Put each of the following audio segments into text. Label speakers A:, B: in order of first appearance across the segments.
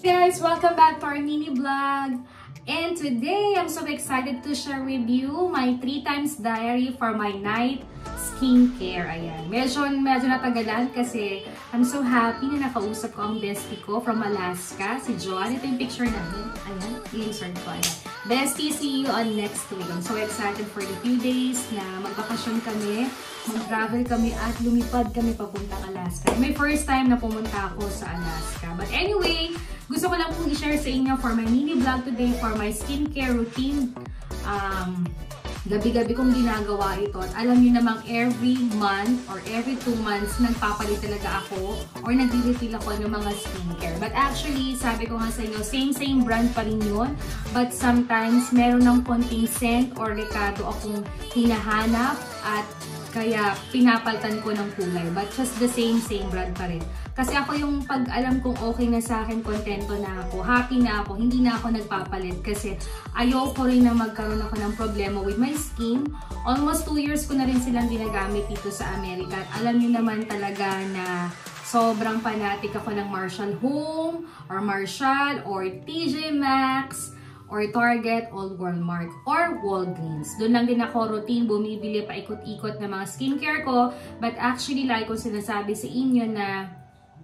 A: Guys, welcome back to our mini vlog. And today, I'm so excited to share with you my 3 times diary for my night skincare. Ayan. Medyo natagalan kasi I'm so happy na nakausap ko ang bestie ko from Alaska, si Joanne. Ito yung picture namin. Ayan. I-insert ko. Ayan. Bestie, see you on next week. I'm so excited for the few days na magbakasyon kami, mag-travel kami at lumipad kami papuntang Alaska. My first time na pumunta ako sa Alaska. But anyway, gusto ko lang pong i-share sa inyo for my mini vlog today for my skincare routine. Gabi-gabi kong ginagawa ito. At alam niyo namang every month or every 2 months, nagpapalit talaga ako or nag-refill ako ng mga skincare. But actually, sabi ko nga sa inyo, same brand pa rin yun. But sometimes, meron ng konting scent or rekado akong hinahanap at kaya pinapalitan ko ng kulay. But just the same brand pa rin. Kasi ako yung pag alam kong okay na sa akin, kontento na ako, happy na ako, hindi na ako nagpapalit. Kasi ayoko rin na magkaroon ako ng problema with my skin. Almost 2 years ko na rin silang ginagamit dito sa Amerika. At alam niyo naman talaga na sobrang fanatic ako ng Marshall Home, or Marshall, or TJ Maxx, or Target, or Walmart, or Walgreens. Doon lang din ako routine, bumibili pa ikot-ikot na mga skincare ko. But actually, like ko sinasabi sa inyo na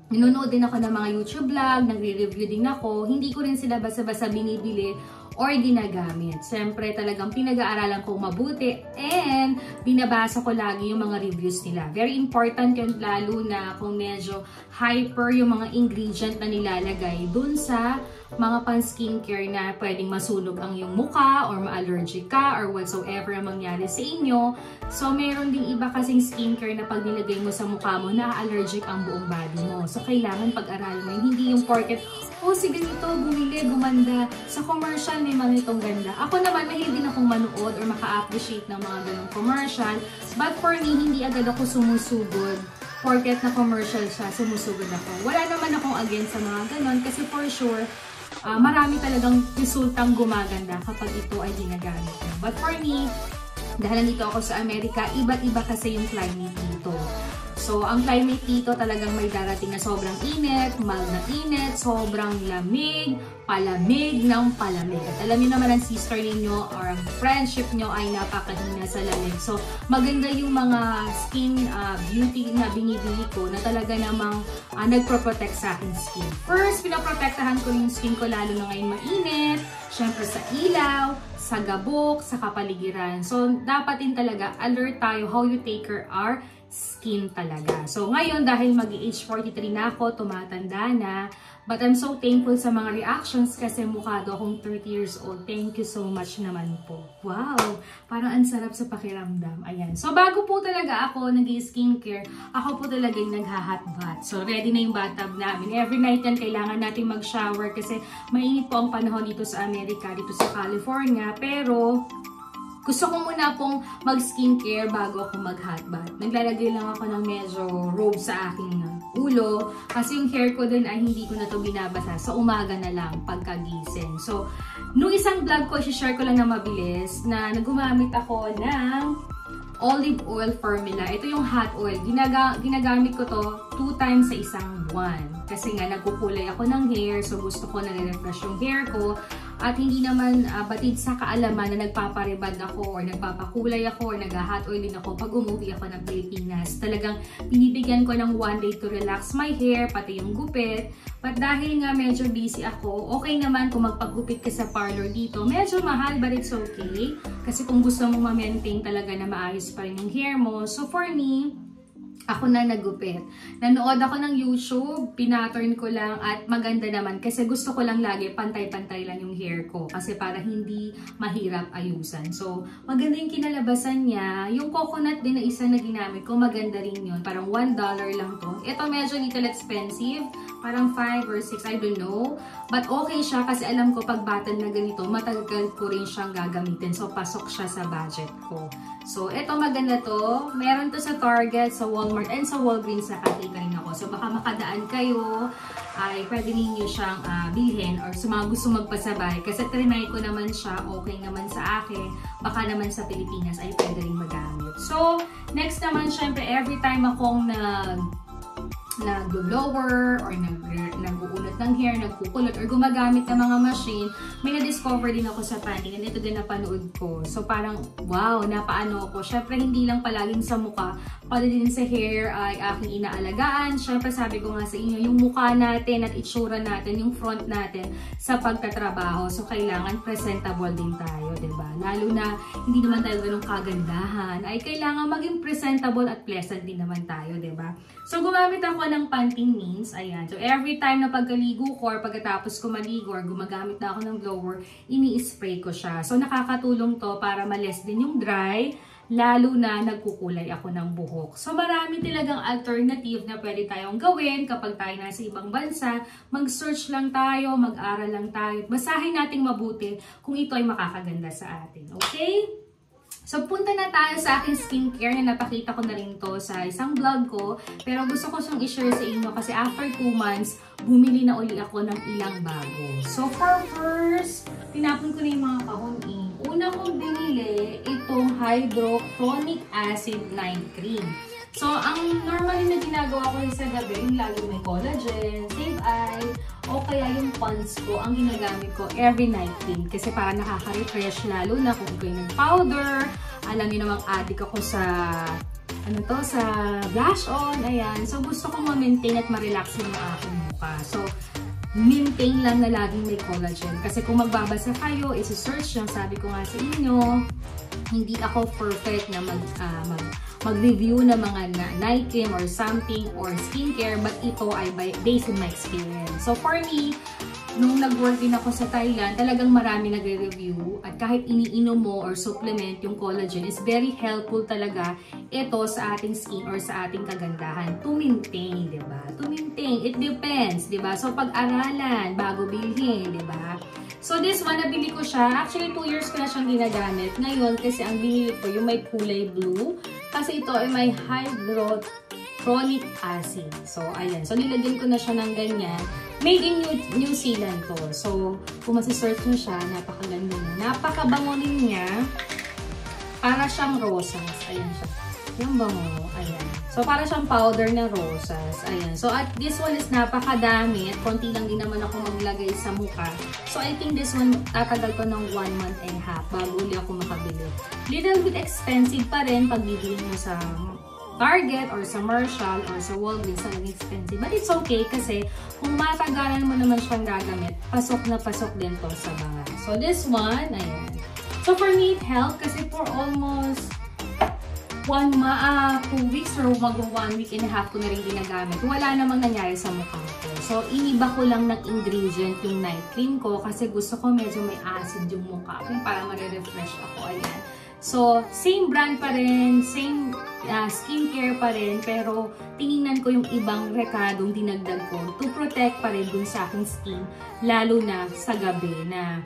A: nanonood din ako ng mga YouTube vlog, nagre-review din ako. Hindi ko rin sila basta-basta binibili or ginagamit. Siyempre talagang pinag-aaralan kong mabuti and binabasa ko lagi yung mga reviews nila. Very important yun, lalo na kung medyo hyper yung mga ingredient na nilalagay dun sa mga pan-skincare na pwedeng masunog ang iyong mukha or ma-allergic ka or whatsoever ang mangyari sa inyo. So, meron ding iba kasing skincare na pag nilagay mo sa mukha mo, na-allergic ang buong body mo. So, kailangan pag-aralan mo. Hindi yung porket, oh, sige nito, bumili, gumanda. Sa commercial, may mga itong ganda. Ako naman, mahilig din akong manood or maka-appreciate ng mga ganong commercial. But for me, hindi agad ako sumusugod. Porket na commercial siya, sumusugod ako. Wala naman akong against sa mga ganon kasi for sure, marami talagang resultang gumaganda kapag ito ay ginagamit mo. But for me, dahil nandito ako sa Amerika, iba't iba kasi yung climate dito. So, ang climate dito talagang may darating na sobrang init, mild na init, sobrang lamig, palamig ng palamig. At alam niyo naman ang sister ninyo or ang friendship nyo ay napakahina sa lamig. So, maganda yung mga skin beauty na binibili ko na talaga namang nagpro-protect sa aking skin. First, pinaprotektahan ko yung skin ko lalo na ngayon mainit, syempre sa ilaw, sa gabok, sa kapaligiran. So, dapat din talaga alert tayo how you take care our skin talaga. So, ngayon, dahil mag-age 43 na ako, tumatanda na, but I'm so thankful sa mga reactions kasi mukha daw akong 30 years old. Thank you so much naman po. Wow! Parang ang sarap sa pakiramdam. Ayan. So, bago po talaga ako nag-skincare, ako po talaga yung nag-hot bath. So, ready na yung bathtub namin. Every night yan, kailangan natin mag-shower kasi mainit po ang panahon dito sa Amerika, dito sa California. Pero, gusto ko muna pong mag-skincare bago ako mag-hot bath. Naglalagay lang ako ng medyo robe sa aking ulo. Kasi yung hair ko din ay hindi ko na to binabasa. So, umaga na lang pagkagising. So, nung isang vlog ko, share ko lang na mabilis na nagumamit ako ng olive oil formula. Ito yung hot oil. Ginagamit ko to 2 times sa isang buwan. Kasi nga, nagkukulay ako ng hair. So, gusto ko na refresh yung hair ko. At hindi naman batid sa kaalaman na nagpaparibad ako or nagpapakulay ako or nag-hot oil din ako pag umuwi ako ng Pilipinas. Talagang binibigyan ko ng 1 day to relax my hair, pati yung gupit. But dahil nga medyo busy ako, okay naman kung magpagupit ka sa parlor dito. Medyo mahal but it's okay. Kasi kung gusto mo ma-maintain talaga na maayos pa rin yung hair mo. So for me, ako na nagupit. Nanood ako ng YouTube, pinattern ko lang at maganda naman kasi gusto ko lang lagi pantay-pantay lang yung hair ko kasi para hindi mahirap ayusan. So, maganda yung kinalabasan niya. Yung coconut din na isa na ginamit ko, maganda rin yun. Parang $1 lang to. Ito medyo little expensive. Parang 5 or 6, I don't know. But okay siya kasi alam ko pag button na ganito, matagal ko rin siyang gagamitin. So, pasok siya sa budget ko. So, ito maganda to. Meron to sa Target, sa Walmart, and sa Walgreens nakakita rin ako. So, baka makadaan kayo, ay pwede ninyo siyang bilhin or sa mga gusto magpasabay. Kasi trinay ko naman siya, okay naman sa akin. Baka naman sa Pilipinas ay pwede rin magamit. So, next naman, syempre, every time akong nag-blower or nag-uunat ng hair, nagkukulot or gumagamit ng mga machine, may na-discover din ako sa Pantene and ito din napanood ko. So parang wow, napaano ako. Syempre hindi lang palaging sa mukha, pati din sa hair ay aking inaalagaan. Syempre sabi ko nga sa inyo, yung mukha natin at itsura natin, yung front natin sa pagtatrabaho. So kailangan presentable din tayo, 'di ba? Lalo na hindi naman tayo ganung kagandahan, ay kailangan maging presentable at pleasant din naman tayo, 'di ba? So gumamit ako ng Pantene Mints, ayan. So every time na pagkaligo ko or pagkatapos ko maligo or gumagamit na ako ng blower, ini-spray ko siya. So nakakatulong to para ma-less din yung dry, lalo na nagkukulay ako ng buhok. So marami talagang alternative na pwede tayong gawin kapag tayo nasa ibang bansa. Mag-search lang tayo, mag-aral lang tayo. Basahin nating mabuti kung ito ay makakaganda sa atin. Okay? So, punta na tayo sa aking skincare na napakita ko na rin to sa isang vlog ko. Pero gusto ko siyang i-share sa inyo kasi after 2 months, bumili na uli ako ng ilang bago. So, for first, tinapon ko na yung mga kahon. Una kong binili, itong Hyaluronic Acid Night Cream. So, ang normally na ginagawa ko sa gabi, yung lalo may collagen, save eye, o kaya yung pons ko, ang ginagamit ko every night cream. Kasi para nakaka-refresh, lalo na kung ikaw yung powder. Alam niyo namang addict ako sa, sa blush on, ayan. So, gusto ko ma-maintain at ma-relax yung aking mukha. So, maintain lang na laging may collagen. Kasi kung magbabasa kayo, isi-search lang, sabi ko nga sa inyo, hindi ako perfect na mag-review ng mga night cream or something or skincare, but ito ay based on my experience. So for me, nung nag-work din ako sa Thailand, talagang marami nagre-review at kahit iniinom mo or supplement yung collagen is very helpful talaga ito sa ating skin or sa ating kagandahan to maintain, di ba? To maintain, it depends, di ba? So pag-aralan bago bilhin, di ba? So this one, nabili ko siya. Actually, 2 years ko na siyang ginagamit. Ngayon, kasi ang binili ko, yung may kulay blue. Kasi ito ay may hyaluronic acid. So, ayan. So, nilagyan ko na siya ng ganyan. Made in New Zealand to. So, kung masisearch nyo siya, napakaganda na. Napakabango din niya. Para siyang rosas. Ayan siya. Yung bango. Ayan. So, para siyang powder na rosas. Ayan. So, at this one is napakadami. At konti lang din naman ako maglagay sa mukha. So, I think this one, tatagal ko ng 1 month and a half bago uli ako makabili. Little bit expensive pa rin pag bibili mo sa Target or sa Marshall or sa Walgreens, talagang expensive. But it's okay kasi kung matagalan mo naman siyang gagamit, pasok na pasok din to sa mga. So, this one, ayan. So, for me, it helped kasi for almost 2 weeks or mag-1 week and a half ko na rin ginagamit. Wala namang nangyari sa mukha ko. So, iniba ko lang ng ingredient yung night cream ko kasi gusto ko medyo may acid yung mukha ko para ma-refresh ako. Ayan. So, same brand pa rin, same skincare pa rin, pero tinignan ko yung ibang rekadong dinagdag ko to protect pa rin dun sa aking skin, lalo na sa gabi na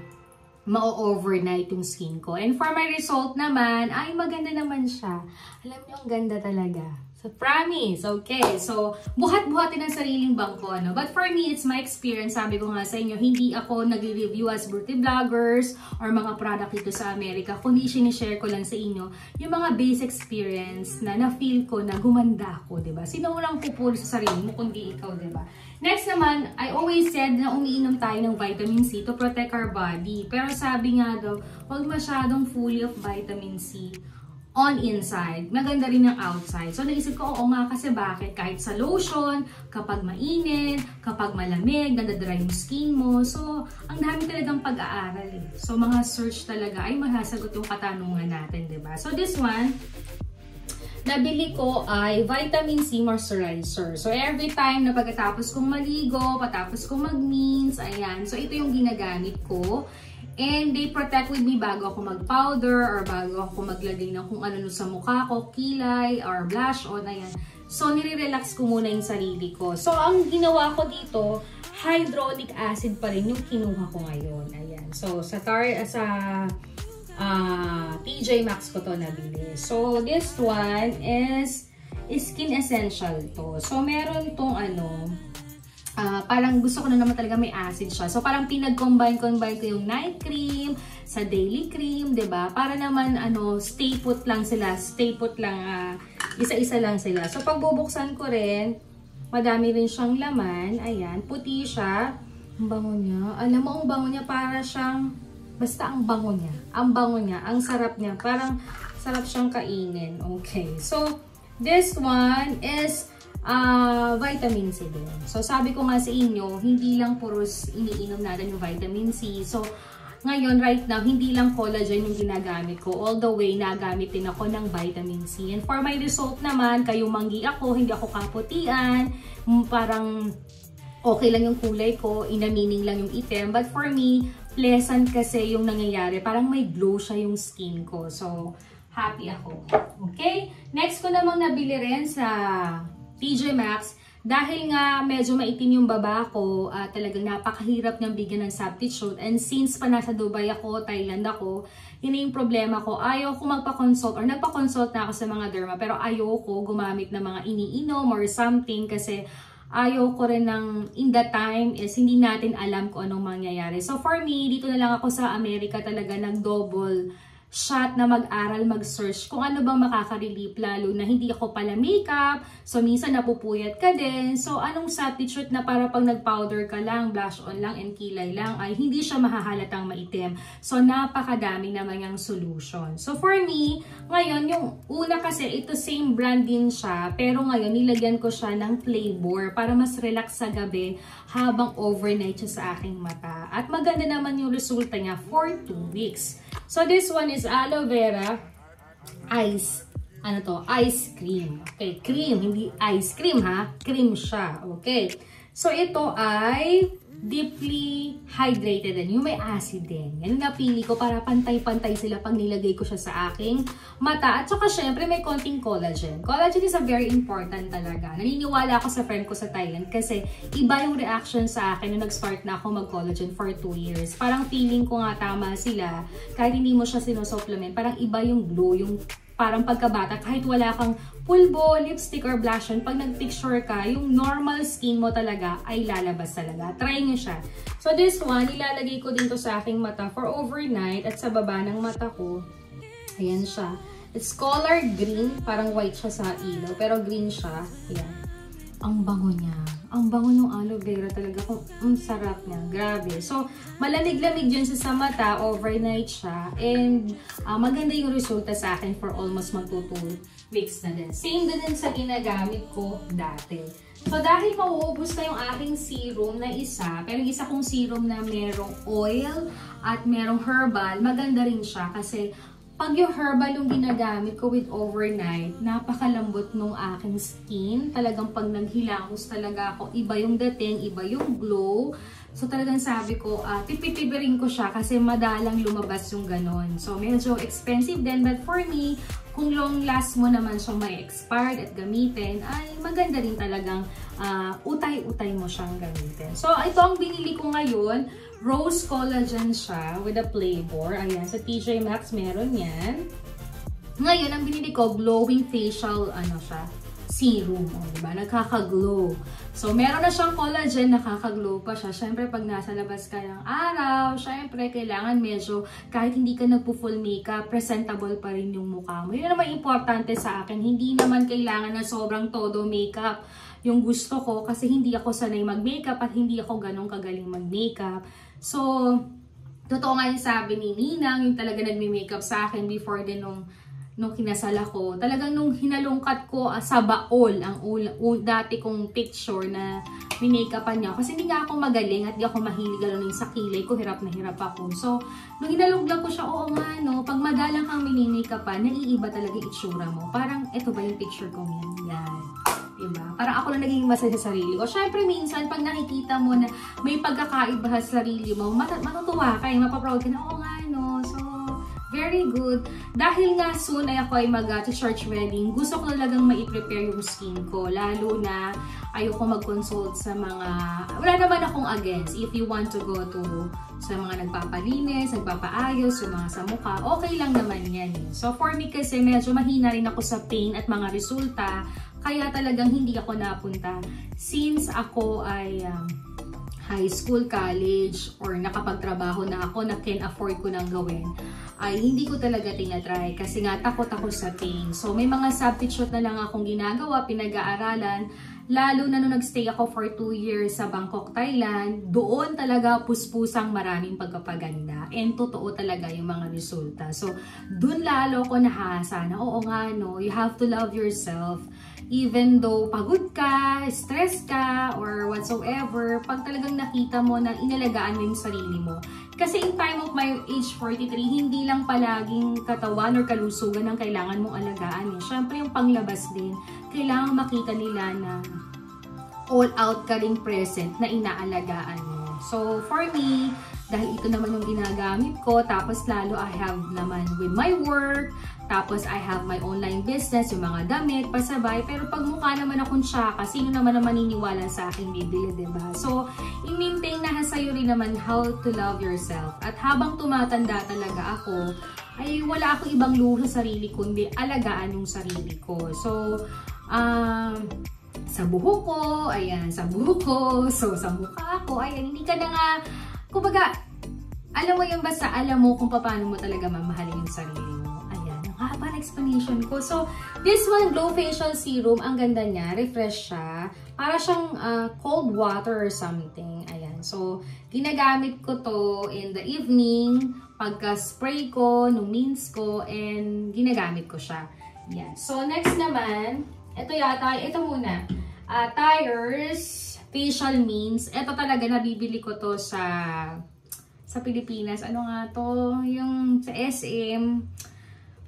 A: ma-overnight yung skin ko. And for my result naman, ay maganda naman siya. Alam niyo, ang ganda talaga. So, promise. Okay. So, buhat-buhatin ang sariling bangko, no? But for me, it's my experience. Sabi ko nga sa inyo, hindi ako nag-review as beauty vloggers or mga product dito sa Amerika. Kundi sinishare ko lang sa inyo yung mga base experience na na-feel ko na gumanda ako, diba? Sino walang pupuli sa sarili mo kundi ikaw, diba? Next naman, I always said na umiinom tayo ng vitamin C to protect our body. Pero sabi nga daw, huwag masyadong fully of vitamin C on inside. Maganda rin ang outside. So, naisip ko, oo nga, kasi bakit? Kahit sa lotion, kapag mainit, kapag malamig, nadadry yung skin mo. So, ang dami talagang pag-aaral eh. So, mga search talaga ay masasagot yung katanungan natin, diba? So, this one, nabili ko ay vitamin C moisturizer. So, every time na pagkatapos kong maligo, patapos kong mag-mince, ayan. So, ito yung ginagamit ko. And they protect with me bago ako mag-powder or bago ako maglagay ng kung ano sa mukha ko, kilay or blush on, ayan. So, nire-relax ko muna yung sarili ko. So, ang ginawa ko dito, hyaluronic acid pa rin yung kinuha ko ngayon. Ayan. So, sa TJ Maxx ko to nabili. So, this one is Skin Essential to. So, meron tong parang gusto ko na naman talaga may acid siya. So, parang pinag-combine ko yung night cream sa daily cream, 'di ba? Para naman stay put lang sila, stay put lang, isa-isa lang sila. So, pag bubuksan ko rin, Madami rin siyang laman. Ayan, puti siya. Ang bango niya. Alam mo, ang bango niya para siyang, basta ang bango niya. Ang bango niya, ang sarap niya. Parang sarap siyang kainin. Okay, so this one is vitamin C din. So sabi ko nga sa inyo, hindi lang puros iniinom natin yung vitamin C. So ngayon, right now, hindi lang collagen yung ginagamit ko. All the way, nagamit din ako ng vitamin C. And for my result naman, kayo manggi ako, hindi ako kaputian. Parang okay lang yung kulay ko, inamining lang yung itim. But for me, pleasant kasi yung nangyayari. Parang may glow siya yung skin ko. So, happy ako. Okay? Next ko namang nabili rin sa TJ Maxx. Dahil nga medyo maitim yung baba ko, talagang napakahirap niyang bigyan ng substitute. And since pa nasa Dubai ako, Thailand ako, yun yung problema ko. Ayaw ko magpa-consult or nagpa-consult na ako sa mga derma. Pero ayaw ko gumamit ng mga iniinom or something kasi ayaw ko rin ng in the time is hindi natin alam kung anong mangyayari. So for me, dito na lang ako sa Amerika talaga nag-double shot na mag-aral, mag-search kung ano bang makaka-relief, lalo na hindi ako pala makeup, so minsan napupuyat ka din. So anong substitute na para pag nag-powder ka lang, blush on lang, and kilay lang, ay hindi siya mahahalatang maitim. So napakadami naman yung solution. So for me, ngayon yung una kasi ito same brand din siya, pero ngayon nilagyan ko siya ng flavor para mas relax sa gabi habang overnight siya sa aking mata. At maganda naman yung resulta niya for 2 weeks. So this one is aloe vera ice, ice cream. Okay, cream, hindi ice cream ha, cream siya. Okay, so ito ay deeply hydrated din, yung may acid din. Yan napili ko para pantay-pantay sila pag nilagay ko siya sa aking mata. At saka syempre may konting collagen. Collagen is a very important talaga. Naniniwala ako sa friend ko sa Thailand kasi iba yung reaction sa akin nung nag-start na ako mag-collagen for 2 years. Parang feeling ko nga tama sila. Kahit hindi mo siya sinusupplement, parang iba yung glow, yung parang pagkabata, kahit wala kang pulbo, lipstick, or blush on, pag nag-picture ka, yung normal skin mo talaga ay lalabas talaga. Try nyo siya. So this one, ilalagay ko dito sa aking mata for overnight at sa baba ng mata ko. Ayan siya. It's colored green, parang white siya sa ilaw, pero green siya. Ayan. Ang bango niya. Ang bango ng aloe vera talaga. Ang sarap niya. Grabe. So, malamig-lamig dyan siya sa mata. Overnight siya. And maganda yung resulta sa akin for almost mag-2 weeks na din. Same din sa ginagamit ko dati. So, dahil mauubos na yung aking serum na isa, pero isa kong serum na merong oil at merong herbal, maganda rin siya kasi pag yung herbal yung ginagamit ko with overnight, napakalambot nung aking skin. Talagang pag naghilamos talaga ako, iba yung dating, iba yung glow. So talagang sabi ko, tipid-tipirin ko siya kasi madalang lumabas yung ganon. So medyo expensive din, but for me, kung long last mo naman siyang may expired at gamitin, ay maganda rin talagang utay-utay mo siyang gamitin. So ito ang binili ko ngayon. Rose collagen siya with a flavor. Ayan, sa TJ Maxx meron yan. Ngayon, ang binili ko, glowing facial, serum. O, diba? Nagkaka-glow. So, meron na siyang collagen, nakaka-glow pa siya. Siyempre, pag nasa labas ka ng araw, siyempre, kailangan medyo, kahit hindi ka nagpo-full makeup, presentable pa rin yung mukha mo. Yun naman importante sa akin. Hindi naman kailangan na sobrang todo makeup yung gusto ko kasi hindi ako sanay mag-makeup at hindi ako ganong kagaling mag-makeup. So, totoo nga yung sabi ni Ninang, yung talaga nagme-makeup sa akin before din nung kinasal ako. Talagang nung hinalungkat ko sa baol, ang dati kong picture na minake-upan niya. Kasi hindi nga ako magaling at hindi ako mahilig gano'n sa kilay ko, hirap na hirap ako. So, nung hinaluglang ko siya, oo nga no, pag madalang kang minake-upan, naiiba talaga yung itsura mo. Parang, eto ba yung picture ko yan? Yan. Diba? Parang ako na naging masaya sa sarili ko. Syempre, minsan, pag nakikita mo na may pagkakaiba sa sarili mo, matutuwa ka, mapaproud ka na, oo nga, no? So, very good. Dahil nga soon ay ako ay mag-church wedding, gusto ko talagang mai-prepare yung skin ko. Lalo na ayoko mag-consult sa mga, wala naman akong against. If you want to go to sa mga nagpapalinis, nagpapaayos, yung mga sa mukha, okay lang naman yan. So for me kasi medyo mahina rin ako sa pain at mga resulta. Kaya talagang hindi ako napunta. Since ako ay high school, college, or nakapagtrabaho na ako na can afford ko nang gawin, ay hindi ko talaga tinatry kasi nga takot ako sa pain. So may mga substitute na lang akong ginagawa, pinag-aaralan, Lalo na nung nagstay ako for 2 years sa Bangkok, Thailand, doon talaga puspusang maraming pagpapaganda. And totoo talaga yung mga resulta. So, doon lalo ko nahasa na, oo nga no, you have to love yourself. Even though pagod ka, stress ka, or whatsoever, pag talagang nakita mo na inalagaan mo yung sarili mo. Kasi in time of my age 43, hindi lang palaging katawan or kalusugan ang kailangan mong alagaan. Siyempre yung panglabas din, kailangan makita nila na all out ka rin present na inaalagaan mo. So for me, dahil ito naman yung ginagamit ko, tapos lalo I have naman with my work, tapos I have my online business, yung mga damit, pasabay, pero pag mukha naman akong tsaka, sino naman ang maniniwala sa akin bibili, diba? So, i-maintain na sa'yo rin naman how to love yourself. At habang tumatanda talaga ako, ay wala akong ibang luho sa sarili ko, kundi alagaan yung sarili ko. So, sa buhok ko, ayan, sa buhok ko, so sa mukha ko, ayan, hindi ka na nga, kumbaga, alam mo yun, basta alam mo kung paano mo talaga mamahalin yung sarili mo. Ayan, ang haba na explanation ko. So, this one, Glow Facial Serum, ang ganda niya, refresh siya. Para siyang cold water or something. Ayan, so, ginagamit ko to in the evening, pagka-spray ko, nung means ko, and ginagamit ko siya. Ayan, so next naman, ito yata, ito muna. Tires, facial means. Ito talaga, nabibili ko to sa Pilipinas. Ano nga to? Yung sa SM.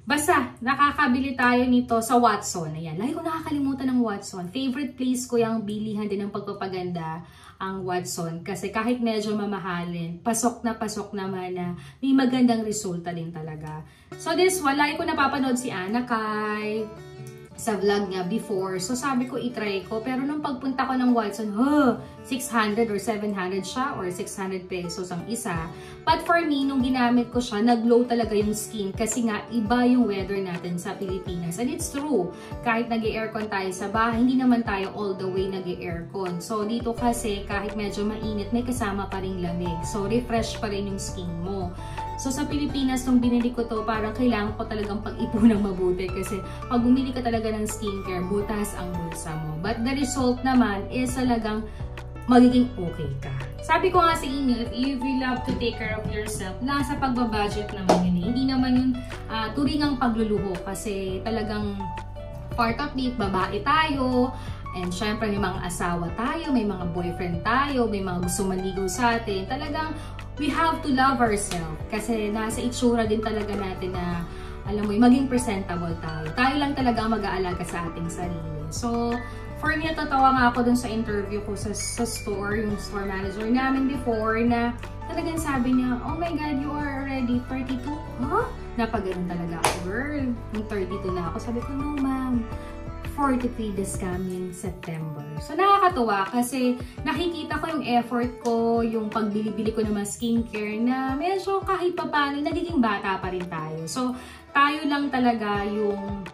A: Basta, nakakabili tayo nito sa Watson. Ayan, lagi ko nakakalimutan ng Watson. Favorite place ko yung bilihan din ng pagpapaganda, ang Watson. Kasi kahit medyo mamahalin, pasok naman na may magandang resulta din talaga. So this one, lagi ko napapanood si Ana Kai sa vlog niya before. So sabi ko, itry ko. Pero nung pagpunta ko ng Watson, 600 or 700 siya or 600 pesos ang isa. But for me, nung ginamit ko siya, nag-glow talaga yung skin kasi nga iba yung weather natin sa Pilipinas. And it's true. Kahit nag-aircon tayo sa bahay, hindi naman tayo all the way nag-aircon. So dito kasi kahit medyo mainit, may kasama pa ring lamig. So refresh pa rin yung skin mo. So sa Pilipinas, nung binili ko to, parang kailangan ko talagang pag-ipunang mabuti kasi pag bumili ka talaga ng skincare, butas ang bulsa mo. But the result naman is talagang magiging okay ka. Sabi ko nga sa inyo, if you love to take care of yourself, nasa pagbabudget naman yun eh. Hindi naman yun turingang pagluluho kasi talagang part of it, babae tayo, and syempre may mga asawa tayo, may mga boyfriend tayo, may mga gusto maligaw sa atin. Talagang we have to love ourselves kasi nasa itsura din talaga natin na alam mo, maging presentable tayo. Tayo lang talaga ang mag-aalaga sa ating sarili. So, for me, natatawa nga ako dun sa interview ko sa store, yung store manager namin before na talagang sabi niya, oh my God, you are already 32? Huh? Napaganon talaga ako, girl. Yung 32 na ako. Sabi ko, no ma'am, 43 this coming September. So, nakakatuwa kasi nakikita ko yung effort ko, yung pagbili-bili ko ng mga skincare na medyo kahit pa paano, nagiging bata pa rin tayo. So, tayo lang talaga yung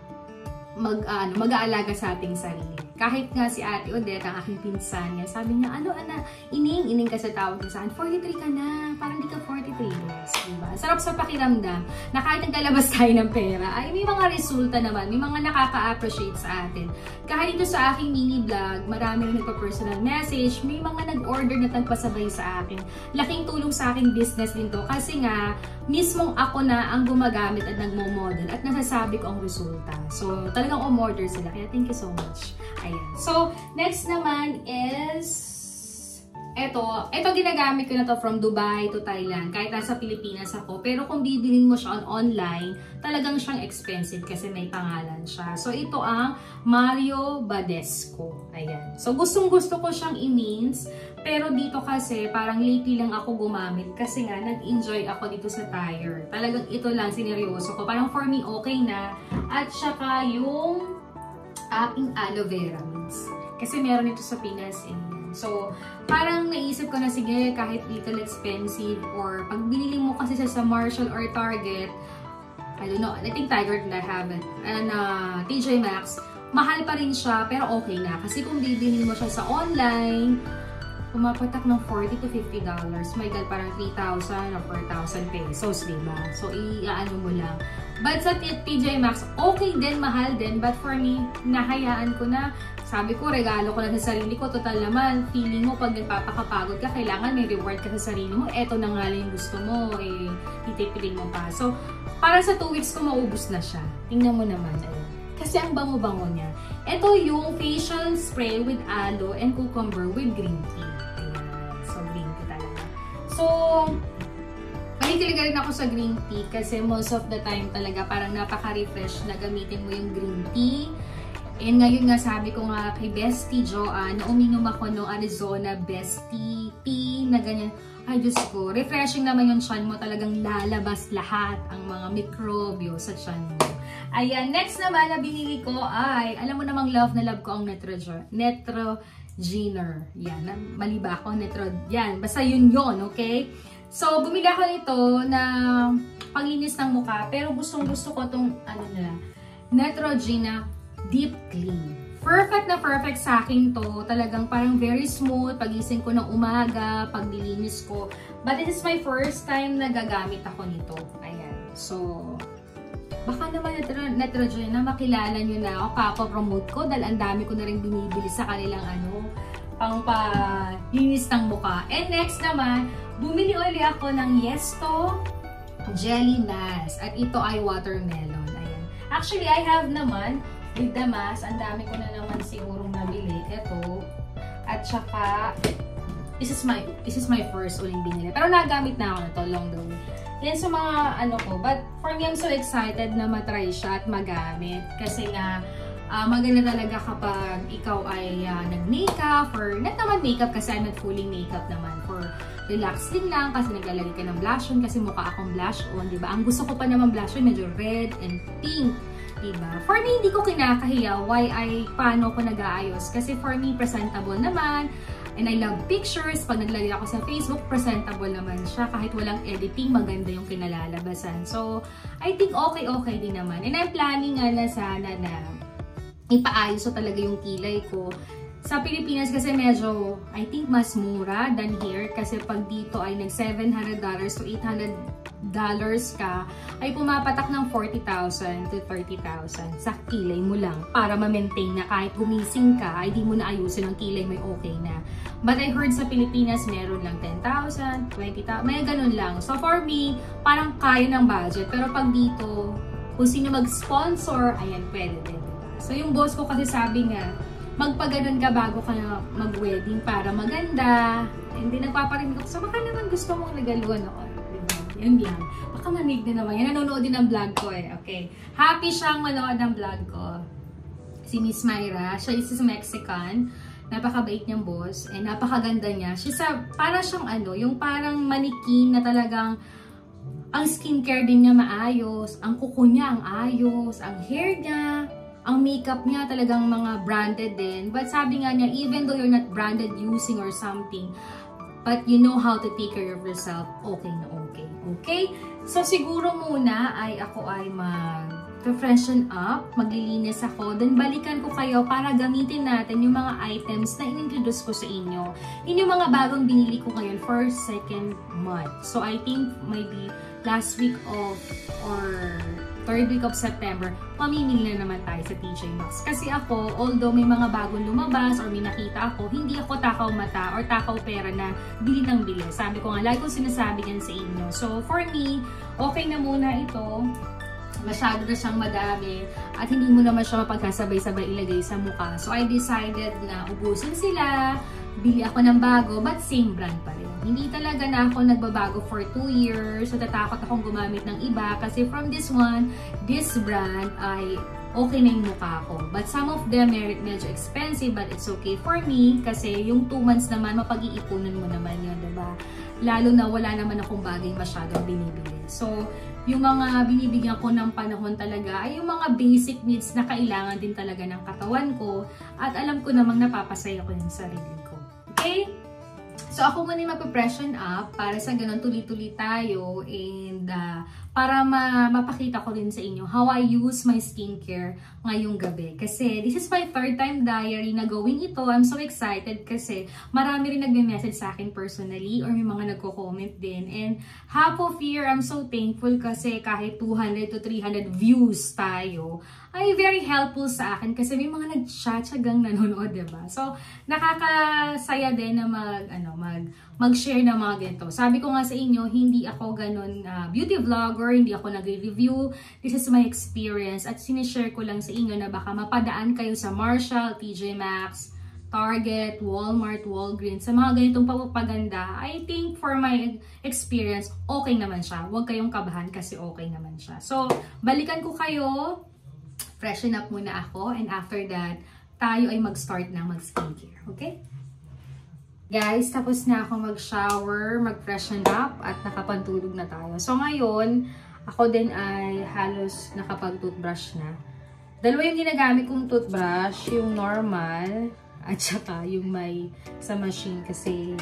A: mag-aalaga sa ating sarili. Kahit nga si Ate Odette, ang aking pinsan niya, sabi niya, ano ana, ining ka sa tawag niya saan, 43 ka na, parang di ka 43 years, diba? Sarap sa pakiramdam na kahit naglalabas tayo ng pera, ay may mga resulta naman, may mga nakaka-appreciate sa atin. Kahit ito sa aking mini vlog, marami rin nagpa-personal message, may mga nag-order na nagpasabay sa akin. Laking tulong sa aking business din to kasi nga, mismong ako na ang gumagamit at nagmo-model at nasasabi ko ang resulta. So, talagang umorder sila. Kaya thank you so much. Ayan. So, next naman is ito ginagamit ko na to from Dubai to Thailand. Kahit nasa Pilipinas ako. Pero kung bibilin mo siya online, talagang siyang expensive kasi may pangalan siya. So, ito ang Mario Badescu. Ayan. So, gustong-gusto ko siyang i-means. Pero dito kasi, parang lately lang ako gumamit kasi nga, nag-enjoy ako dito sa tire. Talagang ito lang, sineryoso ko. Parang for me, okay na. At saka yung aking aloe vera mix. Kasi meron ito sa Pinas eh. So, parang naisip ko na sige, kahit little expensive or pag binili mo kasi sa Marshall or Target, I don't know, I think Target na have it, and TJ Maxx, mahal pa rin siya pero okay na. Kasi kung bibilin mo siya sa online, pumapatak ng $40 to $50. My God, parang 3,000 or 4,000 pesos, diba? So, i-ano mo lang. But sa TJ Maxx, okay din, mahal din. But for me, nahayaan ko na. Sabi ko, regalo ko lang sa sarili ko. Total naman, feeling mo pag nagpapakapagod ka, kailangan may reward ka sa sarili mo. Eto na nga lang yung gusto mo, eh, titipilin mo pa. So, para sa 2 weeks ko, maubos na siya. Tingnan mo naman, ayun. Kasi ang bango-bango niya. Ito yung facial spray with aloe and cucumber with green tea. Ayan. So, green tea talaga. So, mahilig rin ako sa green tea kasi most of the time talaga parang napaka-refresh na gamitin mo yung green tea. And ngayon nga sabi ko nga kay Bestie Joanne, uminom ako ng Arizona Bestie Tea na ganyan. Ay Diyos ko, refreshing naman yung tiyan mo, talagang lalabas lahat ang mga mikrobyo sa tiyan mo. Ayan, next naman na binili ko ay, alam mo namang love na love ko ang Neutrogena. Yan, mali ba ako? Yan, basta yun, okay? So, bumili ako nito na panglinis ng mukha, pero gustong-gusto ko itong, Neutrogena Deep Clean. Perfect na perfect sa akin to. Talagang parang very smooth. Pagising ko ng umaga, paglilinis ko. But this is my first time na gagamit ako nito. Ayan. So, baka naman Neutrogena, makilala nyo na ako. Papapromote ko dahil ang dami ko na rin binibili sa kanilang pang-linis ng mukha. And next naman, bumili ulit ako ng Yesto Jelly Mask. At ito ay watermelon. Ayan. Actually, I have naman with the mask, ang dami ko na naman sigurong nabili. Ito. At saka, this is my first uling binili. Pero nagamit na ako na to along the way. Yan sa mga ko. But for me, I'm so excited na matry siya at magamit. Kasi nga, maganda talaga kapag ikaw ay nag-makeup or not naman makeup kasi I'm not fully makeup naman. For relaxing lang kasi naglalagay ka ng blush on kasi mukha akong blush on, diba? Ang gusto ko pa naman blush on, medyo red and pink. Diba? For me, hindi ko kinakahiya paano ko nag-aayos. Kasi for me, presentable naman. And I love pictures. Pag naglagay ako sa Facebook, presentable naman siya. Kahit walang editing, maganda yung kinalalabasan. So, I think okay din naman. And I'm planning nga na sana na ipaayos ko talaga yung kilay ko. Sa Pilipinas kasi medyo, I think mas mura than here. Kasi pag dito ay nag $700 to $800 ka, ay pumapatak ng 40,000 to 30,000 sa kilay mo lang para ma-maintain na kahit gumising ka, ay di mo na ayusin ang kilay, may okay na. But I heard sa Pilipinas, meron lang 10,000, 20,000, may ganun lang. So for me, parang kaya ng budget. Pero pag dito, kung sino mag-sponsor, ayan, pwede din. So yung boss ko kasi sabi nga, magpaganon ka bago ka mag-wedding para maganda. Hindi nagpaparinig ako. So baka naman gusto mong nagaluan ako. Yun lang. Baka manig din naman. Yan, nanonood din ng vlog ko eh. Okay. Happy siyang manood ng vlog ko. Si Miss Myra. Siya is Mexican. Napakabait niyang boss. And napakaganda niya. Parang siyang yung parang manikin na talagang ang skincare din niya maayos. Ang kuko niya ang ayos. Ang hair niya. Ang makeup niya talagang mga branded din. But sabi nga niya, even though you're not branded using or something, but you know how to take care of yourself, okay na okay. Okay? So, siguro muna ako ay mag-freshen up, maglilinis ako, then balikan ko kayo para gamitin natin yung mga items na in-introduce ko sa inyo. Yun yung mga bagong binili ko ngayon for second month. So, I think maybe last week of or third week of September, mamimili na naman tayo sa TJ Maxx. Kasi ako, although may mga bagong lumabas or may nakita ako, hindi ako takaw mata or takaw pera na bili ng bili. Sabi ko nga, lagi kong sinasabi yan sa inyo. So, for me, okay na muna ito. Masyado na siyang madami at hindi mo naman siya mapagkasabay-sabay ilagay sa mukha. So, I decided na ubusin sila, bili ako ng bago, but same brand pa rin. Hindi talaga na ako nagbabago for 2 years. So, tatakot akong gumamit ng iba kasi from this brand ay okay na yung mukha ko. But some of them medyo expensive, but it's okay for me kasi yung 2 months naman, mapag-iipunan mo naman yun, diba? Lalo na wala naman akong bagay masyadong binibili. So, yung mga binibigyan ko ng panahon talaga ay yung mga basic needs na kailangan din talaga ng katawan ko at alam ko namang napapasaya ko yung sarili ko. Okay? So, ako muna yung magpa-freshen up para sa ganun tuloy-tuloy tayo and para mapakita ko rin sa inyo how I use my skincare ngayong gabi. Kasi this is my 3rd time diary na gawin ito. I'm so excited kasi marami rin nagme-message sa akin personally or may mga nagko-comment din. And half of year, I'm so thankful kasi kahit 200 to 300 views tayo, ay very helpful sa akin kasi may mga nag-chat-chagang nanonood, diba? So, nakakasaya din na mag-share ng mga ganito. Sabi ko nga sa inyo, hindi ako ganun beauty vlogger, hindi ako nagre-review. This is my experience at sinishare ko lang sa inyo na baka mapadaan kayo sa Marshall, TJ Maxx, Target, Walmart, Walgreens, sa mga ganitong pagpapaganda. I think for my experience, okay naman siya. Huwag kayong kabahan kasi okay naman siya. So, balikan ko kayo. Freshen up muna ako. And after that, tayo ay mag-start na mag-skincare. Okay? Guys, tapos na ako mag-shower, mag-freshen up, at nakapantulog na tayo. So, ngayon, ako din ay halos nakapag-toothbrush na. Dalawa yung ginagamit kong toothbrush, yung normal, at saka yung may sa machine kasi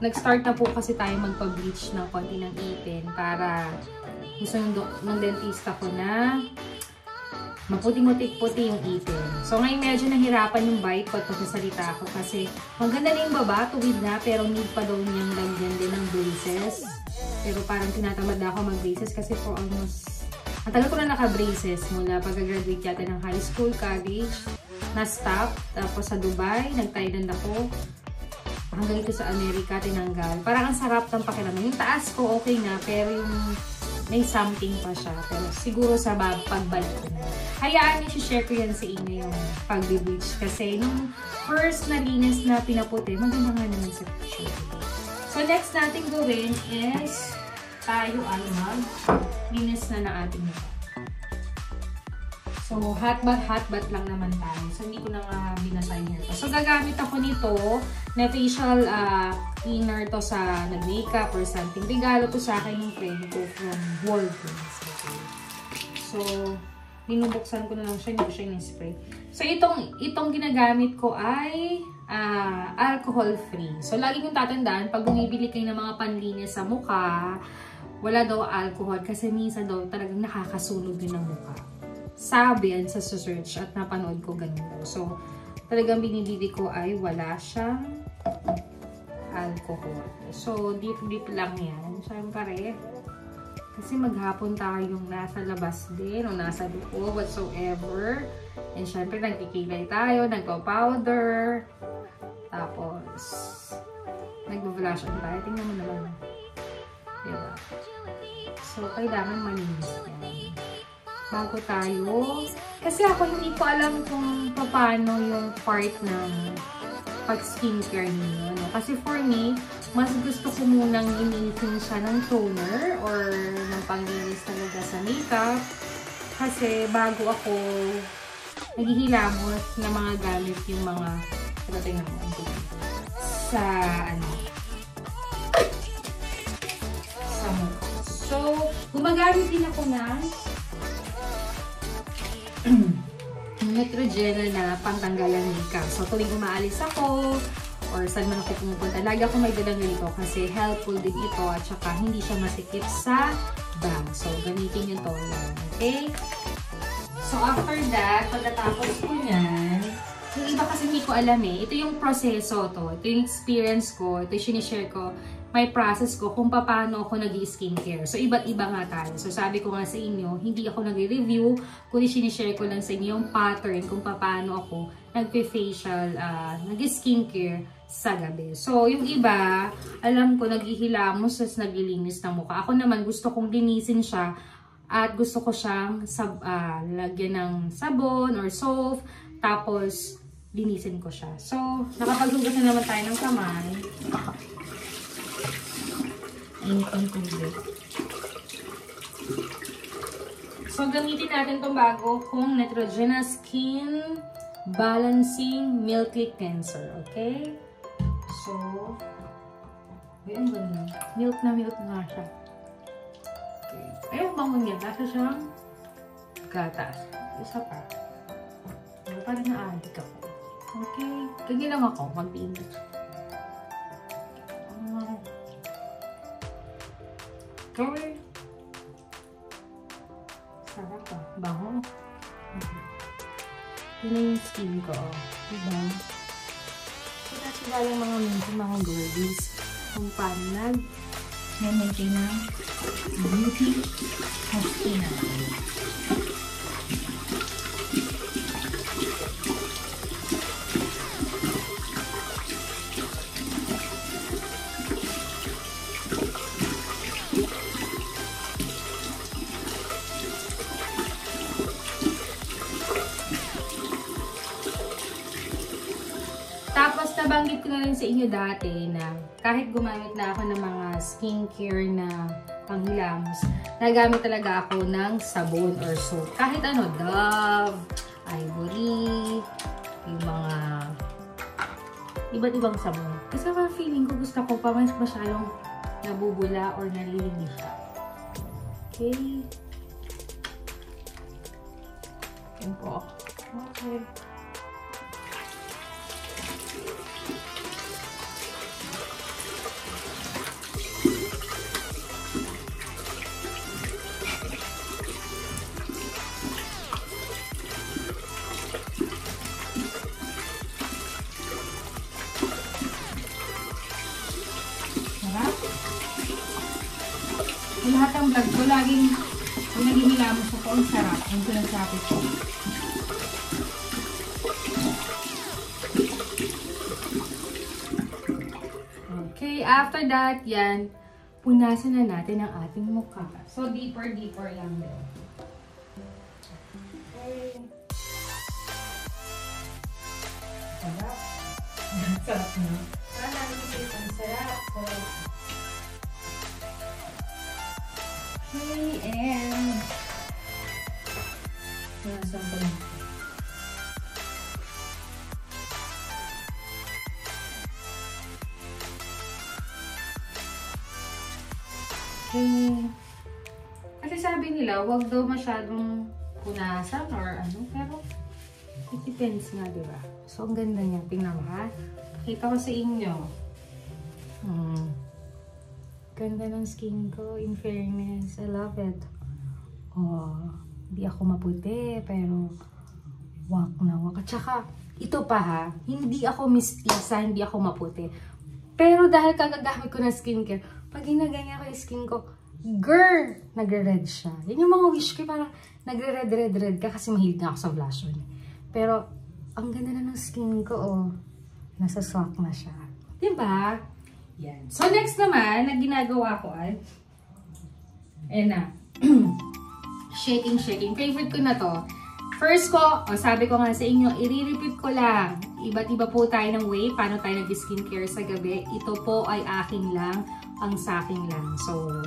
A: nag-start na po kasi tayo magpa-bleach ng konti ng ipin para gusto ng dentista ko na maputing-puti yung ipin. So ngayon medyo nahirapan yung bite ko at pagsasalita ako kasi maganda na yung baba, tuwid na, pero need pa daw niyang lagyan din ng braces. Pero parang tinatamad na ako mag-braces kasi for almost, ang tagal ko na naka-braces mula pag-graduate yata ng high school, college, na-stop, tapos sa Dubai, nag-Thailand ako. Hanggang ito sa Amerika, tinanggal. Parang ang sarap ng pakiramdam. Yung taas ko okay na, pero yung may something pa siya. Pero siguro sa pagbalik ko na. Hayaan niyo, share ko yan sa inyo yung pag-bleach. Kasi nung first na linis na pinaputi, maganda nga naman sa picture. So next natin gawin is tayo ay mag-linis na ng ating mukha. So, hot bath lang naman tayo. So, hindi ko na nga binasay hair ko. So, gagamit ako nito na facial cleaner to sa nag-makeup or something. Regalo to sa akin yung friend ko from Walgreens. Okay. So, binubuksan ko na lang siya. Hindi ko siya in-spray. So, itong ginagamit ko ay alcohol-free. So, lagi kong tatandaan, pag bumibili kayo ng mga panlinis sa mukha, wala daw alcohol kasi minsan daw talagang nakakasunog din ng mukha. Sabi yan sa search at napanood ko ganun. So, talagang binibili ko ay wala siyang alcohol. So, deep lang yan. Siyempre, kasi maghapon tayong nasa labas din o nasa loob, whatsoever. And syempre, nagkikilay tayo, nagpa-powder. Tapos, nag-blush on tayo. Tingnan mo naman. Diba? So, kailangan malinis yan. Bago tayo. Kasi ako hindi ko alam kung paano yung part ng pag-skincare niyo. No? Kasi for me, mas gusto ko munang linisin siya ng toner or ng panglinis talaga sa makeup. Kasi bago ako naghihilamos na mga gamit yung mga sa mukha. So, gumagamit din ako ng Neutrogena na pangtanggalan makeup. So, tuwing umaalis ako or saan man ako pumupunta, lagi ako may dalang ganito kasi helpful din ito at saka hindi siya masikip sa bag. So, gamitin yung toner. Okay? So, after that, pagkatapos ko yan, yung iba kasi hindi ko alam eh. Ito yung proseso to. Ito yung experience ko. Ito yung sinishare ko. May process ko kung paano ako nag-skincare. So, iba't iba nga tayo. So, sabi ko nga sa inyo, hindi ako nag-review, kundi sinishare ko lang sa inyo yung pattern kung paano ako nag-facial, nag-skincare sa gabi. So, yung iba, alam ko, naghihilamos, tapos naglilinis ng mukha. Ako naman, gusto kong linisin siya at gusto ko siyang lagyan ng sabon or soap, tapos linisin ko siya. So, nakapaghugas na naman tayo ng kamay. So, gamitin natin itong bago kong Neutrogena Skin Balancing Milky Cleanser. Okay? So, ayun ba na? Milk na nga siya. Okay. Ayun, bango niya. Kasi siyang gatas. Isa pa. Parang na-addict ako. Okay. Ganyan lang ako. Mag-init. Okay. Sarap ah. Bango. Yun na yung skin ko. Diba? Sila lang mga girlies kung paano nag-maintain ng beauty of skin natin. Tapos, nabanggit ko na rin sa inyo dati na kahit gumamit na ako ng mga skincare na panghilamos, nagamit talaga ako ng sabon or soap. Kahit ano, Dove, Ivory, yung mga iba't ibang sabon. Kasi parang feeling ko gusto ko pa mas masyadong nabubula or nalilinis siya. Okay. Yan po. Okay. Lahat ng vlog ko, laging kung nagihilamos ko, ang sarap. Ang sinasabi ko. Okay, after that, yan, punasan na natin ang ating mukha. So, deeper lang din. Okay. Sarap. Sarap na. Sana ang sarap. Okay, and nasan ko lang. Okay. Kasi sabi nila, wag daw masyadong punasan or ano, pero it depends nga, diba? So, ang ganda niya. Tingnan mo, ha? Kita ko sa inyo. Ganda ng skin ko, in fairness. I love it. Oh, hindi ako maputi, pero wak na wak. At saka, ito pa ha, hindi ako mistisa, hindi ako maputi. Pero dahil kagagamit ko ng skincare, pag ginaganyan ko yung skin ko, girl, nagre-red siya. Yan yung mga wish ko, parang nagre-red ka kasi mahilig na ako sa blush on. Pero, ang ganda na ng skin ko, oh. Nasa swak na siya. Diba? Yan. So, next naman, na ginagawa ko ay, shaking. Favorite ko na to. First ko, sabi ko nga sa inyo, i-repeat ko lang. Iba't iba po tayo ng way, paano tayo nag-skincare sa gabi. Ito po ay akin lang, ang sa akin lang. So,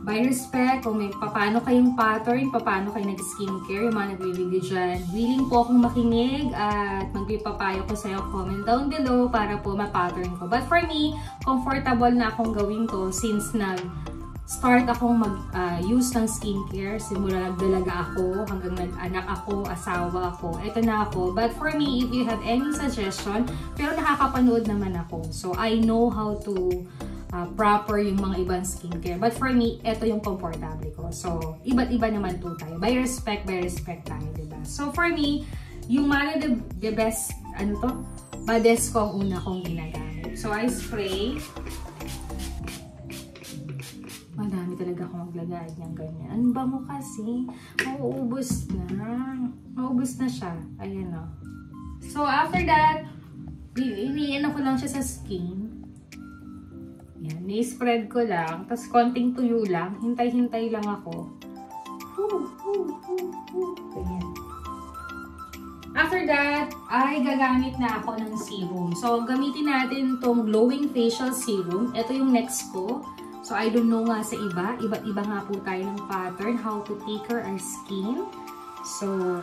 A: by respect, kung may paano kayong pattern, paano kayo nag-skincare, yung mga nag-video dyan, willing po akong makinig at magpipapayo ko sa'yo, comment down below para po ma-pattern ko. But for me, comfortable na akong gawin to since nag-start akong mag-use ng skincare. Simula nagdalaga ako, hanggang nag-anak ako, asawa ako. Ito na ako. But for me, if you have any suggestion, pero nakakapanood naman ako. So, I know how to proper yung mga ibang skincare. But for me, ito yung comfortable ko. So, iba't-iba naman po tayo. By respect tayo, diba? So, for me, yung mana the best, bades ko ang una kong ginagamit. So, I spray. Madami talaga akong maglagay niyang ganyan. Ang bango kasi. Mauubos na. Mauubos na siya. Ayan o. So, after that, iniinan ko lang siya sa skin. Yan, ni-spread ko lang. Tapos, konting tuyo lang. Hintay-hintay lang ako. Ganyan. After that, ay gagamit na ako ng serum. So, gamitin natin tong Glowing Facial Serum. Ito yung next ko. So, I don't know nga sa iba. Iba't-iba nga po tayo ng pattern. How to take care our skin. So,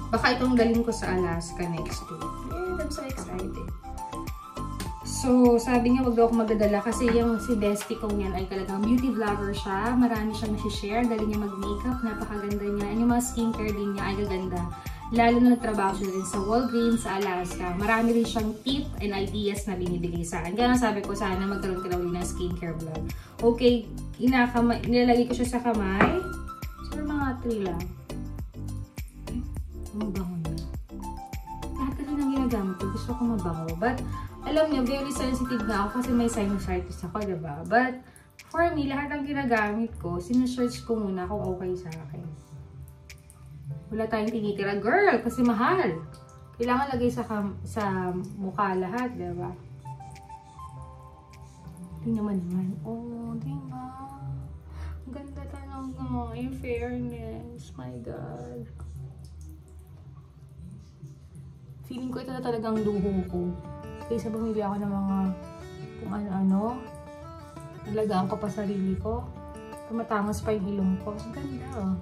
A: baka itong dalhin ko sa Alaska next week. Yeah, I'm so excited. So, sabi niya wag daw ako magdadala kasi yung si bestie kong yan ay talagang beauty vlogger siya. Marami siyang nasi-share. Dali niya mag-makeup. Napakaganda niya. And yung mga skincare din niya ay gaganda. lalo na nagtrabaho siya rin sa Walgreens sa Alaska. Marami rin siyang tip and ideas na binibigay sa akin. Kaya sabi ko, sana magkaroon ka daw ng skincare vlog. Okay, nilalagay ko siya sa kamay. Siguro mga 3 lang. Mabango na. Lahat kasi nang ginagamit ko, gusto ko mabango. But, alam niyo, very sensitive na ako kasi may sinusitis ako, diba? But, for me, lahat ng ginagamit ko, sinesearch ko muna kung okay sa akin. Wala tayong tinitira, girl, kasi mahal. Kailangan lagay sa mukha lahat, diba? Tingnan naman. Oh, tingnan. Ang ganda talaga. In fairness. My God. Feeling ko ito na talagang luho ko. Kaysa bumili ako ng mga kung ano-ano. Nalagaan ko pa sarili ko. Tumatangos pa yung ilong ko. Ang ganda, oh.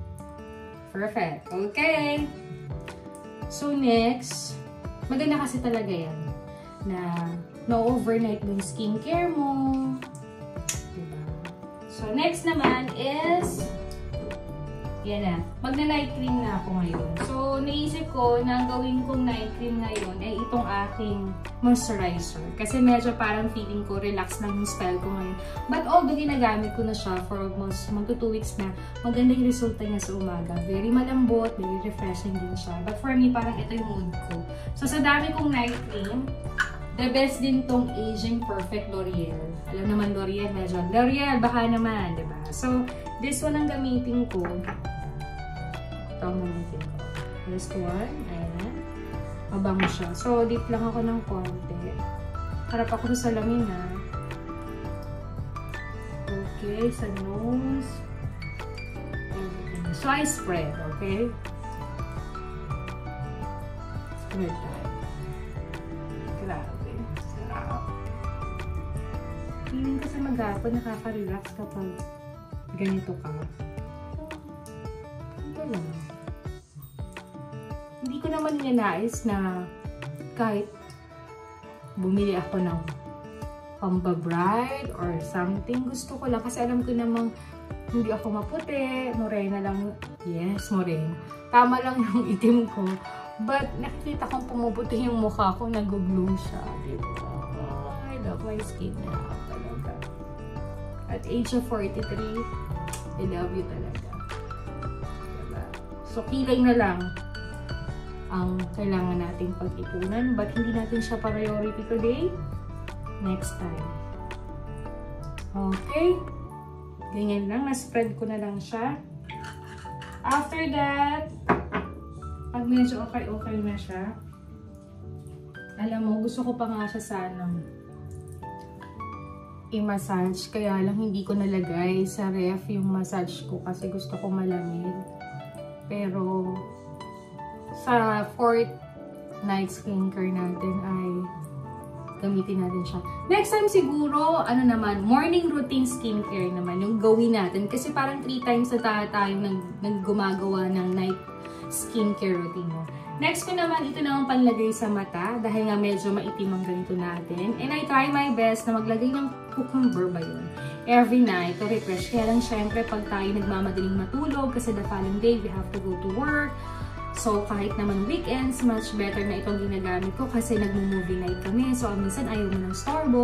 A: Perfect. Okay. So, next. Maganda kasi talaga yan. Na no overnight yung skincare mo. Diba? So, next naman is yan na. Magna-night cream na ako ngayon. So, naisip ko na gawin kong night cream ngayon ay itong aking moisturizer. Kasi medyo parang feeling ko relax lang yung style ko ngayon. But although ginagamit ko na siya for almost magto 2 weeks na, maganda yung resulta niya sa umaga. Very malambot, very refreshing din siya. But for me, parang ito yung mood ko. So, sa dami kong night cream, the best din tong Aging Perfect L'Oreal. Alam naman L'Oreal, medyo L'Oreal, baka naman, diba? So, this one ang gamitin ko. Ito ang gamitin ko. This one, ayan. Mabango siya. So, dip lang ako ng konti. Harap ako sa salamin, ha. Okay, sa nose. Everything. So, I spread, okay? Spread tayo. Grabe. Sarap. Feeling ko sa maghapon, nakaka-relax kapag ganito ka. So, ito lang. Hindi ko naman ninanais na kahit bumili ako ng pambabride or something, gusto ko lang kasi alam ko namang hindi ako maputi, morena lang. Yes, morena. Tama lang yung itim ko. But nakikita kong pumuputi yung mukha ko, nag-glow siya. Diba? Oh, I love my skin now. Talaga. At age of 43, I love you talaga. Diba? So, kilay na lang ang kailangan nating pag-ipunan. But hindi natin siya priority today. Next time. Okay. Ganyan lang. Na-spread ko na lang siya. After that, pag medyo okay na siya, alam mo, gusto ko pa nga siya sanang i-massage. Kaya lang hindi ko nalagay sa ref yung massage ko kasi gusto ko malamig. Pero, sa 4th night skincare natin ay gamitin natin siya. Next time siguro, ano naman, morning routine skincare naman, yung gawin natin. Kasi parang 3 times na tayo gumagawa ng night skincare routine mo. Next ko naman, ito naman panlagay sa mata dahil nga medyo maitim ang ganito natin. And I try my best na maglagay ng cucumber ba yun every night to refresh. Kaya lang syempre pag tayo nagmamadaling matulog kasi the following day we have to go to work. So, kahit naman weekends, much better na itong ginagamit ko kasi nag-movie night kami. So, minsan ayaw mo ng storbo.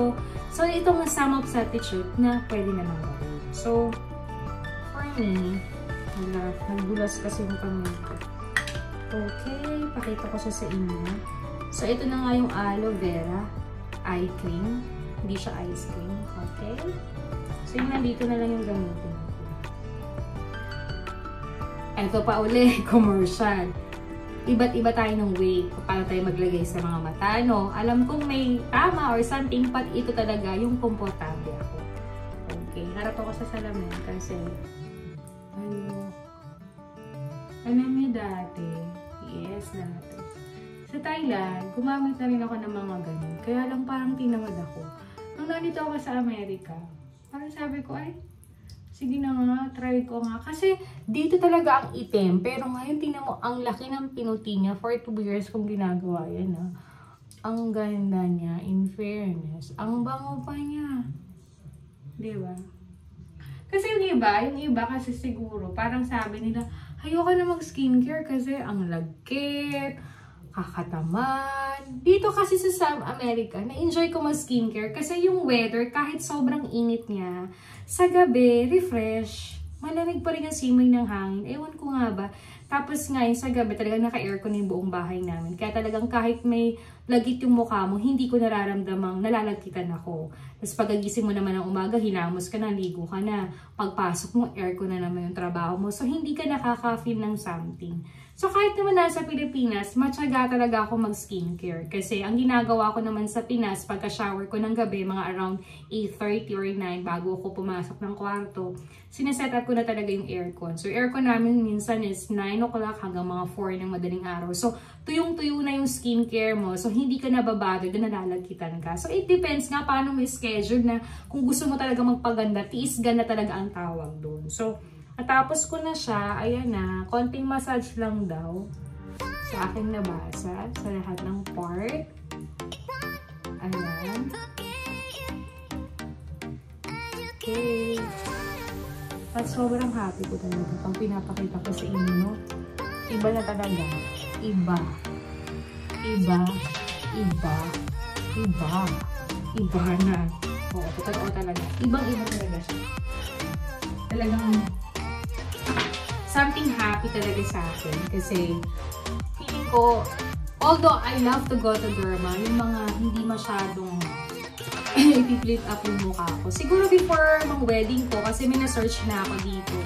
A: So, itong sum of substitute na pwede naman gawin. So, for me, nagbulas kasi yung kamay ko. Okay, pakita ko siya sa inyo. So, ito na nga yung aloe vera eye cream. Hindi siya ice cream. Okay? So, yung nandito na lang yung gamitin ko. Ito pa uli, commercial. Iba't-iba tayo ng way kung paano tayo maglagay sa mga mata, no? Alam kong may tama or something, but ito talaga yung komportable ako. Okay, harap ako sa salamin kasi alam niyo dati, yes dati, sa Thailand, gumamit na rin ako ng mga ganun. Kaya lang parang tinamad ako. Nung nandito ako sa Amerika, parang sabi ko, ay, sige na nga, try ko nga. Kasi dito talaga ang itim. Pero ngayon, tingnan mo, ang laki ng pinuti niya. For 2 years kong ginagawa yan, ha. Ang ganda niya, in fairness. Ang bango pa niya. Diba? Kasi yung iba kasi siguro, parang sabi nila, ayoko na mag-skincare kasi ang lagkit, kakataman. Dito kasi sa Amerika, na-enjoy ko mag-skincare kasi yung weather, kahit sobrang init niya, sa gabi, refresh. Malamig pa rin ang simoy ng hangin. Ewan ko nga ba. Tapos ngayon sa gabi, talagang naka-aircon yung buong bahay namin. Kaya talagang kahit may lagit yung mukha mo, hindi ko nararamdamang nalalagkitan ako. Tapos pagagising mo naman ng umaga, hinamos ka na, ligo ka na. Pagpasok mo, aircon na naman yung trabaho mo. So hindi ka nakaka-feel ng something. So kahit naman nasa Pilipinas, matyaga talaga ako mag-skincare. Kasi ang ginagawa ko naman sa Pinas, pagka-shower ko ng gabi, mga around 8:30 or 9, bago ako pumasok ng kwarto, sineset up ko na talaga yung aircon. So aircon namin minsan is 9 o'clock hanggang mga 4 ng madaling araw. So tuyong-tuyo na yung skincare mo. So hindi ka nababado na nalalagkitan ka. So it depends nga paano mo schedule na kung gusto mo talaga magpaganda, tiis-gan na talaga ang tawag doon. So natapos ko na siya, ayan na, konting massage lang daw sa aking nabasa, sa lahat ng part. Ayan. Okay. At sobrang happy ko talaga pag pinapakita ko sa inyo. Iba na talaga. Iba. Iba. Iba. Iba. Iba na. Oo, totoo talaga. Ibang-iba talaga siya. Talagang something happy talaga sa akin kasi feeling ko, although I love to go to derma, yung mga hindi masyadong i-flip up yung mukha ko. Siguro before mga wedding ko, kasi may na-search na ako dito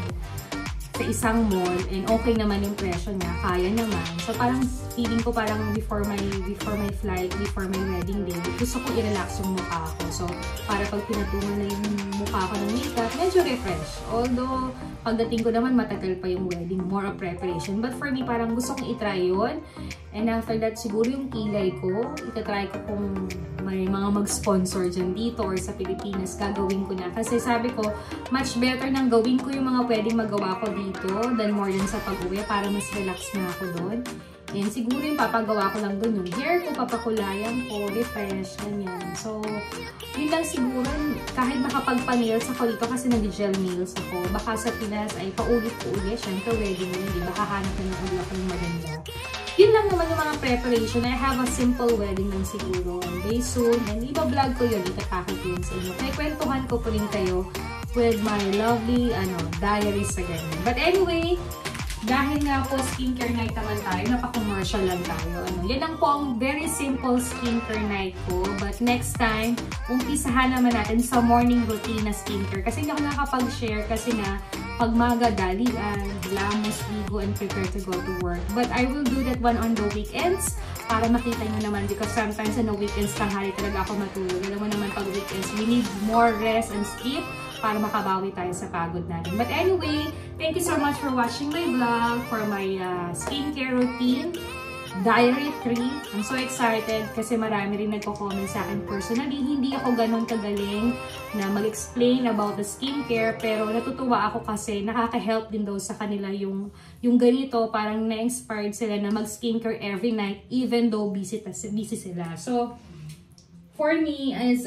A: sa isang mall and okay naman yung presyo niya, kaya naman. So parang feeling ko parang before my flight, before my wedding day, gusto ko i-relax yung mukha ko. So para pag pinatungan na yung mukha ko ng makeup, medyo refresh. Although pagdating ko naman matagal pa yung wedding, more of preparation. But for me, parang gusto kong i-try yun. And after that, siguro yung kilay ko, itatry ko kung may mga mag-sponsor dyan dito or sa Pilipinas, gagawin ko na. Kasi sabi ko, much better nang gawin ko yung mga pwedeng magawa ko dito than more than sa pag-uwi para mas relax na ako doon. And siguro yung papagawa ko lang doon yung hair ko, papakulayan ko, refresh, ganyan. So, yun lang siguro, kahit makapagpa-nails ako dito kasi nag-gel nails ako, baka sa Pinas ay paulit-ulit, syempre wedding yun, di ba? Hahanap na ng ulit yung maganda. Yun lang naman yung mga preparation. I have a simple wedding lang siguro. And very soon, and iba-vlog ko yun, itatake ko yun sa inyo. Kaya kwentuhan ko po rin kayo with my lovely diaries sa ganyan. But anyway, dahil nga po skincare night naman tayo, napaka-commercial lang tayo. Yan lang po ang very simple skincare night ko. But next time, umpisahan naman natin sa morning routine na skincare. Kasi hindi ako nakapag-share kasi nga, pagmaga, dalian, lamos, ligo, and prepare to go to work. But I will do that one on the weekends para makita nyo naman because sometimes on the weekends tanghali talaga ako matulog. Alam mo naman pag weekends, we need more rest and sleep para makabawi tayo sa pagod natin. But anyway, thank you so much for watching my vlog, for my skincare routine, Diary 3. I'm so excited kasi marami rin nagko-comment sa akin personally. Hindi ako ganun kagaling na mag-explain about the skincare, pero natutuwa ako kasi nakaka-help din daw sa kanila yung ganito. Parang na-inspired sila na mag-skincare every night even though busy sila. So, for me, is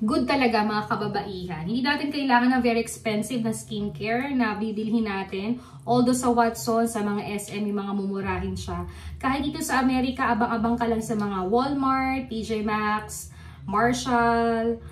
A: good talaga mga kababaihan. Hindi natin kailangan ng very expensive na skincare na bibilhin natin. Although sa Watson, sa mga SM, yung mga mumurahin siya. Kahit dito sa Amerika, abang-abang ka lang sa mga Walmart, TJ Maxx, Marshall,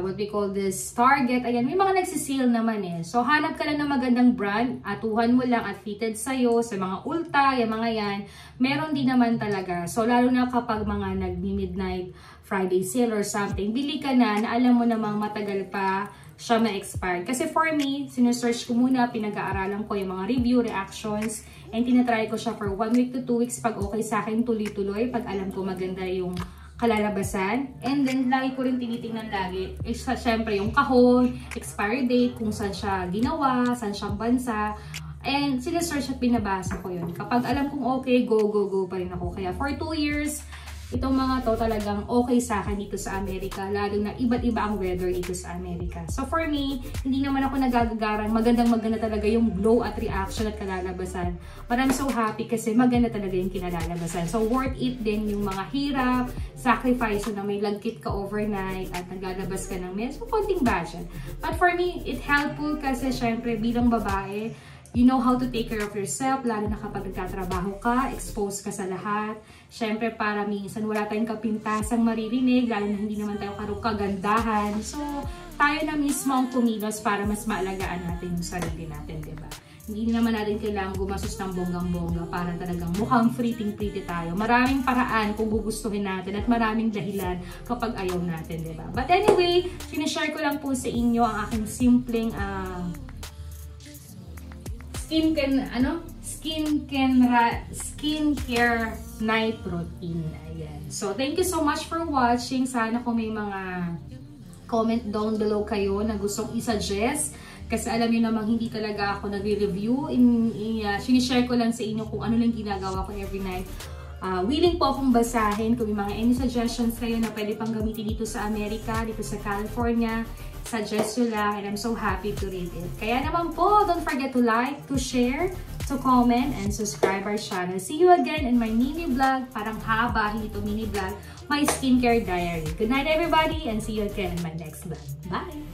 A: what we call this, Target. Ayan, may mga nagsisale naman eh. So, hanap ka lang ng magandang brand, atuhan mo lang at fitted sa'yo, sa mga Ulta, yung mga yan. Meron din naman talaga. So, lalo na kapag mga nagmi-midnight Friday sale or something, bili ka na alam mo namang matagal pa siya ma-expire. Kasi for me, sinesearch ko muna, pinag-aaralan ko yung mga review, reactions, and tinatry ko siya for 1 week to 2 weeks. Pag okay sa akin, tuloy-tuloy. Pag alam ko maganda yung kalalabasan. And then, lagi ko rin tinitingnan lagi. Siyempre, yung kahon, expiry date, kung saan siya ginawa, saan siyang bansa. And sinesearch at binabasa ko yun. Kapag alam kong okay, go pa rin ako. Kaya for 2 years, itong mga to talagang okay sa akin dito sa Amerika, lalo na iba't iba ang weather dito sa Amerika. So for me, hindi naman ako nagagagarang maganda talaga yung glow at reaction at kalalabasan. But I'm so happy kasi maganda talaga yung kinalalabasan. So worth it din yung mga hirap, sacrifice na may lagkit ka overnight at naglalabas ka ng medyo konting budget. But for me, it helpful kasi syempre bilang babae, you know how to take care of yourself, lalo na kapag nagtatrabaho ka, exposed ka sa lahat. Siyempre, para minsan wala tayong kapintasang maririnig, lalo na hindi naman tayo kagandahan. So, tayo na mismo ang kumilos para mas maalagaan natin yung sarili natin, diba? Hindi naman natin kailangan gumastos ng bonggang-bongga para talagang mukhang pretty tayo. Maraming paraan kung gugustuhin natin at maraming dahilan kapag ayaw natin, diba? But anyway, sinishare ko lang po sa inyo ang aking simpleng skincare night routine. Ayan. So, thank you so much for watching. Sana kung may mga comment down below kayo na gustong i-suggest. Kasi alam niyo namang hindi talaga ako nagre-review. Sinishare ko lang sa inyo kung ano lang ginagawa ko every night. Willing po akong basahin kung may mga any suggestions kayo na pwede pang gamitin dito sa Amerika, dito sa California. Suggest nyo lang and I'm so happy to read it. Kaya naman po, don't forget to like, to share, to comment, and subscribe our channel. See you again in my mini vlog. Parang haba, hindi ito mini vlog. My skincare diary. Good night everybody and see you again in my next vlog. Bye!